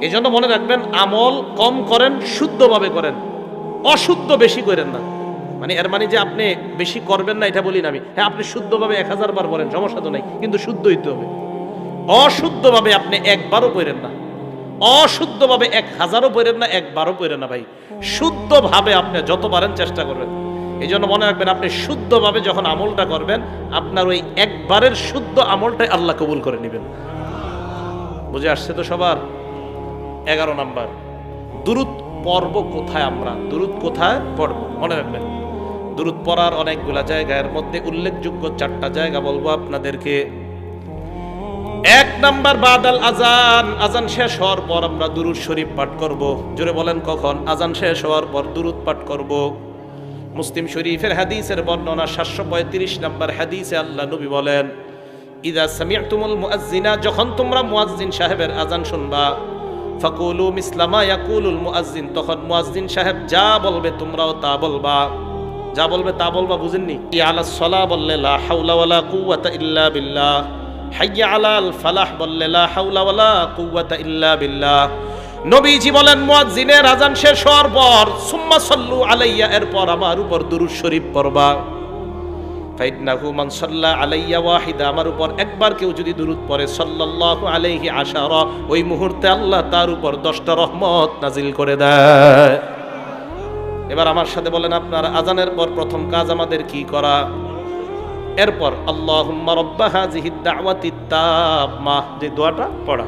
এই জন্য মনে রাখবেন, আমল কম করেন, শুদ্ধভাবে করেন, অশুদ্ধ বেশি করেন না। মানে এর মানে যে আপনি বেশি করবেন না এটা বলি না আমি। হ্যাঁ, আপনি শুদ্ধভাবে 1000 বার বলেন, সমস্যা তো নাই, কিন্তু শুদ্ধ হইতে হবে। অশুদ্ধভাবে আপনি একবারও পড়েন না, অশুদ্ধভাবে 1000ও পড়েন না, একবারও পড়েন না ভাই। শুদ্ধভাবে আপনি যত পারেন চেষ্টা করবেন। এই জন্য মনে রাখবেন, আপনি শুদ্ধভাবে যখন আমলটা করবেন, আপনার ওই একবারের শুদ্ধ আমলটাই আল্লাহ কবুল করে নেবেন। বুঝে আসছে তো সবার? 11 নাম্বার, দুরূদ পড়ব কোথায়? আমরা দুরূদ কোথায় পড়ব মনে রাখবেন। দুরূদ পড়ার অনেকগুলা জায়গা, এর মধ্যে উল্লেখযোগ্য 4টা জায়গা বলবো আপনাদেরকে। 1 নাম্বার, বাদাল আজান, আজান শেষ হওয়ার পর আমরা দুরূদ শরীফ পাঠ করব। জোরে বলেন কখন? আজান শেষ হওয়ার পর দুরূদ পাঠ করব। মুসলিম শরীফের হাদিসের বর্ণনা 735 নাম্বার হাদিসে আল্লাহ নবী বলেন, ইযা সামি'তুমুল মুআজ্জিনা, যখন তোমরা মুয়াজ্জিন সাহেবের আজান শুনবা, ফাকুলু মিসলামা ইয়াকুলুল মুআজ্জিন, তখন মুয়াজ্জিন সাহেব যা বলবে তোমরাও তা বলবা। যা বলবে তা বলবা, বুঝেননি? আলাস সালাহ বললে লা হাওলা ওয়ালা কুওয়াতা ইল্লা বিল্লাহ, হাইয়া আলাল ফালাহ বললে লা হাওলা ওয়ালা কুওয়াতা ইল্লা বিল্লাহ। নবীজি বলেন, মুয়াজ্জিনের আজান শেষ হওয়ার পর সুম্মা সাল্লু আলাইয়া, এরপর আমার উপর দুরূদ শরীফ পড়বা। ফাইন্নাহু মান সাল্লা আলাইয়া ওয়াহিদা, আমার উপর একবার কেউ যদি দুরূদ পড়ে, সাল্লাল্লাহু আলাইহি আশারা, ওই মুহূর্তে আল্লাহ তার উপর 10টা রহমত নাজিল করে দেয়। এবার আমার সাথে বলেন, আপনার আজানের পর প্রথম কাজ আমাদের কি করা? এরপর আল্লাহুম্মা রাব্বা হাযিহিদ দাওয়াতিত তাম্মা, যে দোয়াটা পড়া।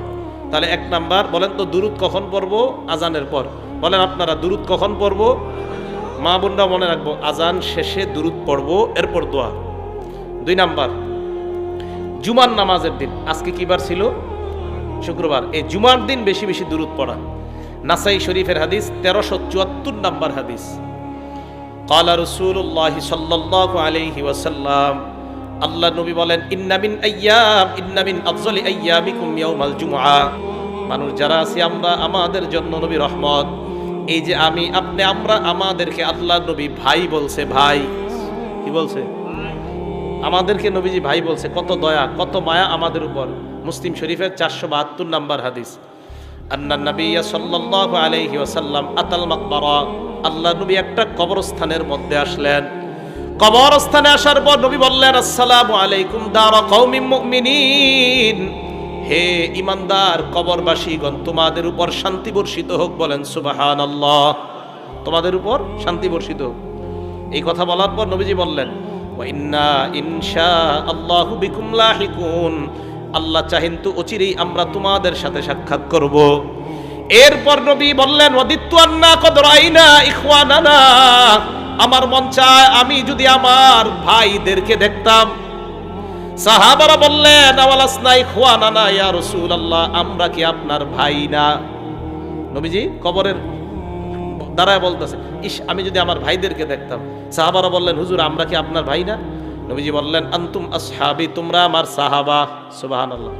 তাহলে 1 নাম্বার বলেন তো, দুরূদ কখন পড়বো? আজানের পর। বলেন আপনারা, দুরূদ কখন পড়বো? মা বোনরা মনে রাখবো, আজান শেষে দুরূদ পড়বো, এরপর দোয়া। 2 নাম্বার, জুমার নামাজের দিন, আজকে কি বার ছিল? শুক্রবার। এই জুমার দিন বেশি বেশি দুরূদ পড়া। নাসাই শরীফের হাদিস 1374 নাম্বার হাদিস, ক্বালা রাসূলুল্লাহ সাল্লাল্লাহু আলাইহি ওয়াসাল্লাম, আল্লাহ নবী বলেন, ইন্না মিন আফযলি আইয়ামিকুম ইয়াউমাল জুমআ। মানুষ যারা আছি আমরা, আমাদের জন্য নবী রহমত। এই যে আমি, আপনি, আমরা, আমাদেরকে আল্লাহ নবী ভাই বলছে। ভাই কি বলছে? আমাদেরকে নবীজি ভাই বলছে। কত দয়া, কত মায়া আমাদের উপর। মুসলিম শরীফের 472 নাম্বার হাদিস, আন্নান নাবিয়্যা সাল্লাল্লাহু আলাইহি ওয়াসাল্লাম আতাল মাকবারা, আল্লাহ নবী একটা কবরস্থানের মধ্যে আসলেন। কবরস্থানে আসার পর নবী বললেন, আসসালামু আলাইকুম দারা কওমিন মুমিনিন, হে ইমানদার কবরবাসীগণ, তোমাদের উপর শান্তি বর্ষিত হোক। বলেন সুবহানাল্লাহ, তোমাদের উপর শান্তি বর্ষিত হোক। এই কথা বলার পর নবীজি বললেন, ওয়া ইন্না ইনশাআল্লাহু বিকুম লাহিকুন, আল্লাহ চাহেন তো অচিরেই আমরা তোমাদের সাথে সাক্ষাৎ করব। এরপর নবী বললেন, ওয়াদিত্তু আন্না কদ রাইনা ইখওয়ানানা, আমার মন চায় আমি যদি আমার ভাইদেরকে দেখতাম। সাহাবারা বললেন, আওয়ালাসনা ইখওয়ানানা ইয়া রাসূলুল্লাহ, আমরা কি আপনার ভাই না? নবীজি কবরের দাঁড়ায় বলতেছে, ইস, আমি যদি আমার ভাইদেরকে দেখতাম। সাহাবারা বললেন, হুজুর আমরা কি আপনার ভাই না? নবীজি বললেন, আনতুম আসহাবি, তোমরা আমার সাহাবা। সুবহানাল্লাহ।